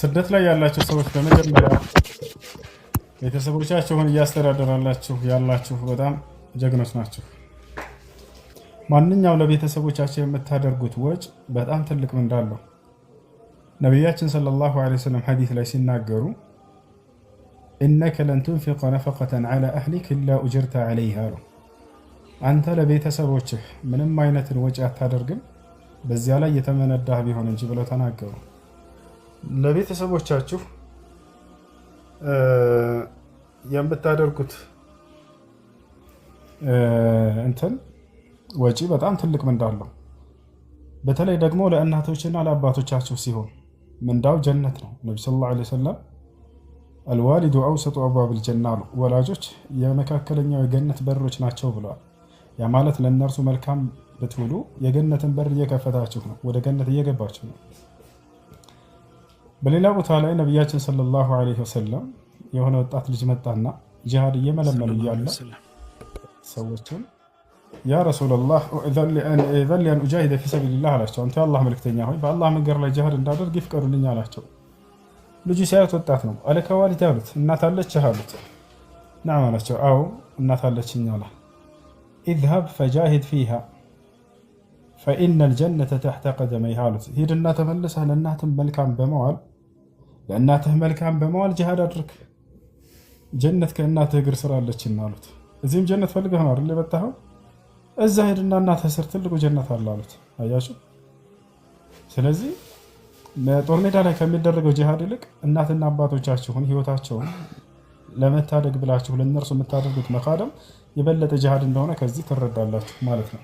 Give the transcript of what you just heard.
ስደት ላይ ያላችሁ ሰዎች በመጀመሪያ ቤተሰቦቻችሁን እያስተዳደራላችሁ ያላችሁ በጣም ጀግኖች ናችሁ። ማንኛው ለቤተሰቦቻችሁ የምታደርጉት ወጭ በጣም ትልቅ ምንዳ አለው። ነቢያችን ሰለላሁ ዐለይሂ ወሰለም ሐዲስ ላይ ሲናገሩ ኢነከ ለን ቱንፊቀ ነፈቀተን ዐላ አህሊክ ኢላ ኡጅርተ ዐለይሃ አሉ። አንተ ለቤተሰቦችህ ምንም አይነትን ወጪ አታደርግም በዚያ ላይ የተመነዳህ ቢሆን እንጂ ብለው ተናገሩ። ለቤተሰቦቻችሁ የምታደርጉት እንትን ወጪ በጣም ትልቅ ምንዳ አለው። በተለይ ደግሞ ለእናቶችና ለአባቶቻችሁ ሲሆን ምንዳው ጀነት ነው። ነቢ ሰለላሁ ዐለይሂ ወሰለም አልዋሊዱ አውሰጡ አብዋብል ጀና አሉ። ወላጆች የመካከለኛው የገነት በሮች ናቸው ብለዋል። ያ ማለት ለእነርሱ መልካም ብትውሉ የገነትን በር እየከፈታችሁ ነው፣ ወደ ገነት እየገባችሁ ነው። በሌላ ቦታ ላይ ነቢያችን ሰለላሁ ዐለይሂ ወሰለም የሆነ ወጣት ልጅ መጣና ጂሃድ እየመለመሉ እያለ ሰዎችን ያ ረሱለላህ ኢዘን ሊ አን ኡጃሂደ ፊ ሰቢሊላህ አላቸው። አንተ የአላህ መልክተኛ ሆይ በአላህ መንገድ ላይ ጂሃድ እንዳደርግ ይፍቀዱልኝ አላቸው። ልጁ ሲያዩት ወጣት ነው። አለከ ዋሊድ አሉት። እናት አለችህ አሉት። ነዓም አላቸው። አዎ እናት አለችኝ አለ። ኢዝሀብ ፈጃሂድ ፊሃ ፈኢነል ጀነተ ተሕተ ቀደመይሃ አሉት። ሂድና ተመልሰህ ለእናትህ መልካም በመዋል ጂሃድ አድርግ፣ ጀነት ከእናትህ እግር ስር አለችና አሉት። እዚህም ጀነት ፈልገህ ነው አይደል የመጣኸው? እዛ ሂድና እናትህ ስር ትልቁ ጀነት አለ አሉት። አያችሁ። ስለዚህ በጦር ሜዳ ላይ ከሚደረገው ጂሃድ ይልቅ እናትና አባቶቻችሁን ህይወታቸውን ለመታደግ ብላችሁ ለእነርሱ የምታደርጉት መካደም የበለጠ ጂሃድ እንደሆነ ከዚህ ትረዳላችሁ ማለት ነው።